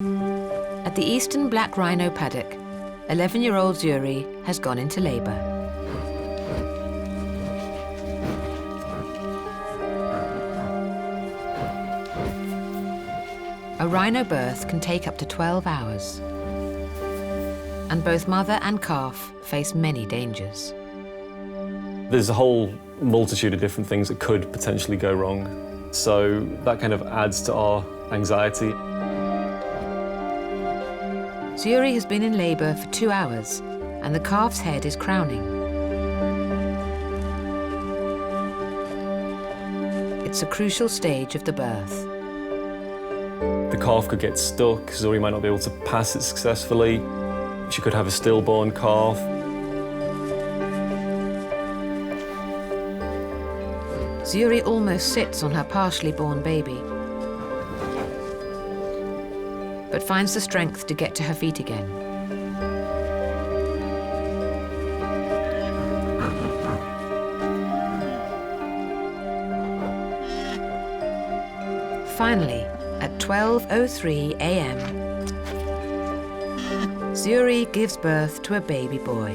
At the eastern black rhino paddock, 11-year-old Zuri has gone into labour. A rhino birth can take up to 12 hours. And both mother and calf face many dangers. There's a whole multitude of different things that could potentially go wrong. So that kind of adds to our anxiety. Zuri has been in labour for 2 hours, and the calf's head is crowning. It's a crucial stage of the birth. The calf could get stuck, Zuri might not be able to pass it successfully. She could have a stillborn calf. Zuri almost sits on her partially born baby, but finds the strength to get to her feet again. Finally, at 12:03 a.m., Zuri gives birth to a baby boy.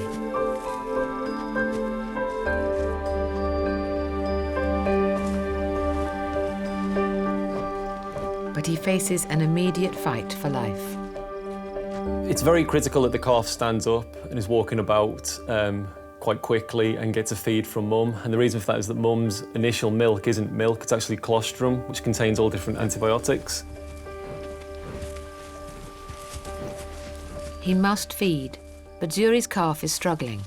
But he faces an immediate fight for life. It's very critical that the calf stands up and is walking about quite quickly and gets a feed from mum. And the reason for that is that mum's initial milk isn't milk, it's actually colostrum, which contains all different antibiotics. He must feed, but Zuri's calf is struggling.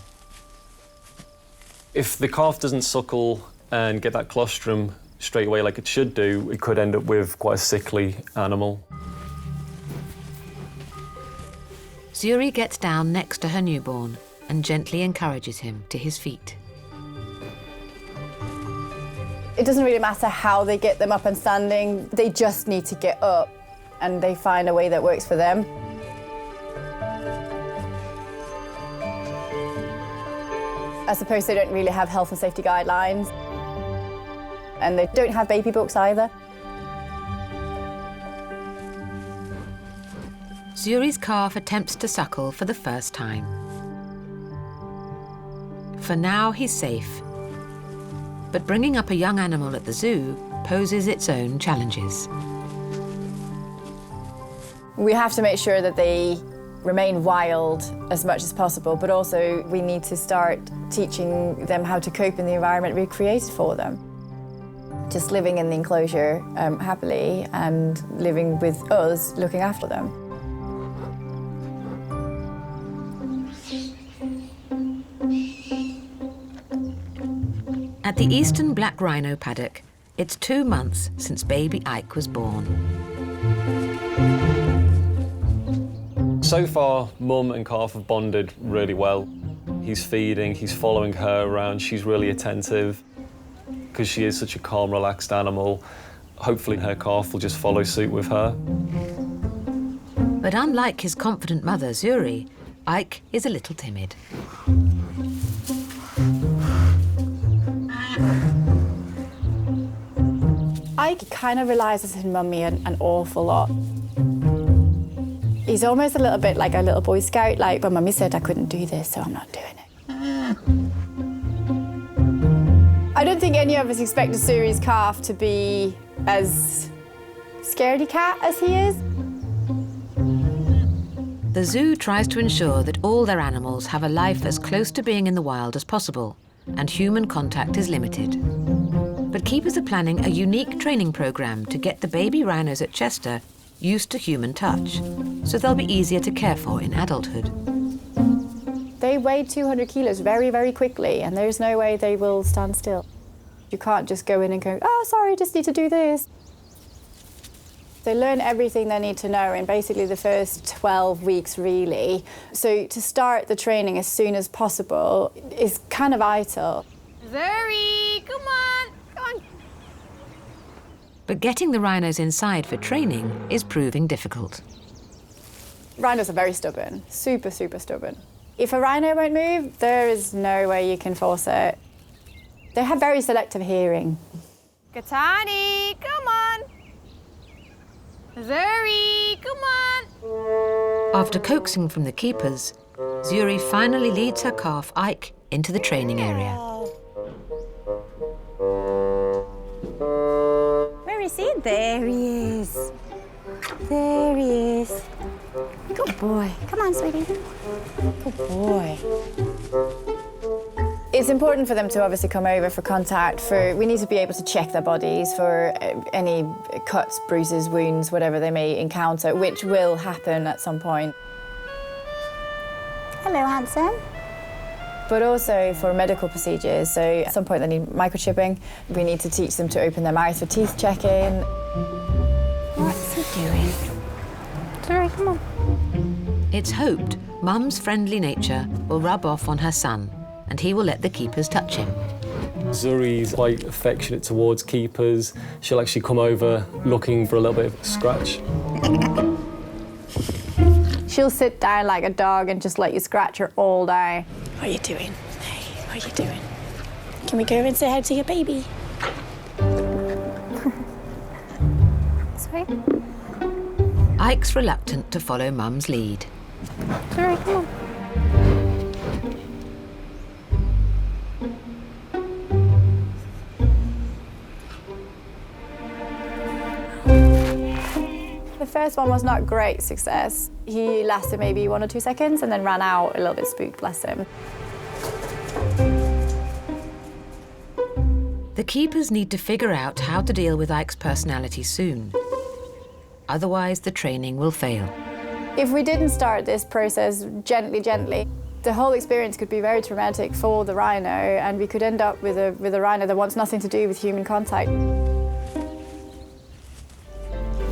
If the calf doesn't suckle and get that colostrum straight away like it should do, it could end up with quite a sickly animal. Zuri gets down next to her newborn and gently encourages him to his feet. It doesn't really matter how they get them up and standing, they just need to get up and they find a way that works for them. I suppose they don't really have health and safety guidelines. And they don't have baby books either. Zuri's calf attempts to suckle for the first time. For now, he's safe. But bringing up a young animal at the zoo poses its own challenges. We have to make sure that they remain wild as much as possible, but also we need to start teaching them how to cope in the environment we created for them. Just living in the enclosure happily and living with us, looking after them. At the eastern black rhino paddock, it's 2 months since baby Ike was born. So far, mum and calf have bonded really well. He's feeding, he's following her around, she's really attentive. Because she is such a calm, relaxed animal, hopefully her calf will just follow suit with her. But unlike his confident mother, Zuri, Ike is a little timid. Ike kind of relies on his mummy an awful lot. He's almost a little bit like a little Boy Scout, like, but mummy said I couldn't do this, so I'm not doing it. I don't think any of us expected Zuri's calf to be as scaredy cat as he is. The zoo tries to ensure that all their animals have a life as close to being in the wild as possible, and human contact is limited. But keepers are planning a unique training program to get the baby rhinos at Chester used to human touch, so they'll be easier to care for in adulthood. They weigh 200 kilos very, very quickly, and there's no way they will stand still. You can't just go in and go, oh, sorry, I just need to do this. They learn everything they need to know in basically the first 12 weeks, really. So to start the training as soon as possible is kind of vital. Zuri, come on, come on. But getting the rhinos inside for training is proving difficult. Rhinos are very stubborn, super, super stubborn. If a rhino won't move, there is no way you can force it. They have very selective hearing. Katani, come on. Zuri, come on. After coaxing from the keepers, Zuri finally leads her calf, Ike, into the training area. Where is he? There he is. There he is. Good boy. Come on, sweetie. Good boy. It's important for them to obviously come over for contact. We need to be able to check their bodies for any cuts, bruises, wounds, whatever they may encounter, which will happen at some point. Hello, handsome. But also for medical procedures. So at some point they need microchipping. We need to teach them to open their mouth for teeth checking. What's he doing? Sorry, come on. It's hoped Mum's friendly nature will rub off on her son, and he will let the keepers touch him. Zuri's quite affectionate towards keepers. She'll actually come over looking for a little bit of a scratch. She'll sit down like a dog and just let you scratch her all day. What are you doing? Hey, what are you doing? Can we go and say hi to your baby? Sweet. Ike's reluctant to follow Mum's lead. Sorry, come on. The first one was not a great success. He lasted maybe 1 or 2 seconds and then ran out a little bit spooked, bless him. The keepers need to figure out how to deal with Ike's personality soon. Otherwise, the training will fail. If we didn't start this process gently, the whole experience could be very traumatic for the rhino, and we could end up with a rhino that wants nothing to do with human contact.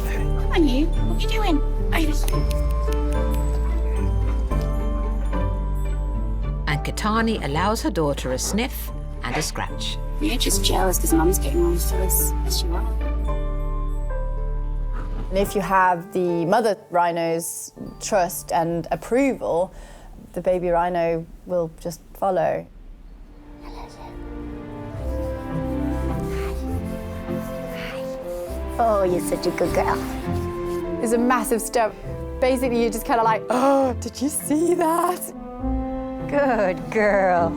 Come on, you. What are you doing? And Katani allows her daughter a sniff and a scratch. You're just jealous because Mum's getting on to us, as you are. And if you have the mother rhino's trust and approval, the baby rhino will just follow. Oh, you're such a good girl. It's a massive step. Basically, you're just kind of like, oh, did you see that? Good girl.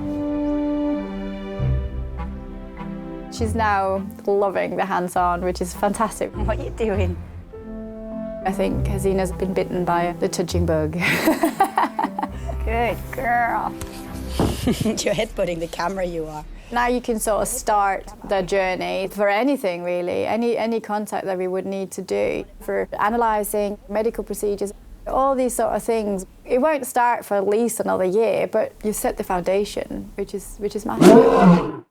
She's now loving the hands-on, which is fantastic. What are you doing? I think Hasina's been bitten by the touching bug. Good girl. You're headbutting the camera, you are. Now you can sort of start the journey for anything, really, any contact that we would need to do for analysing, medical procedures, all these sort of things. It won't start for at least another year, but you've set the foundation, which is massive.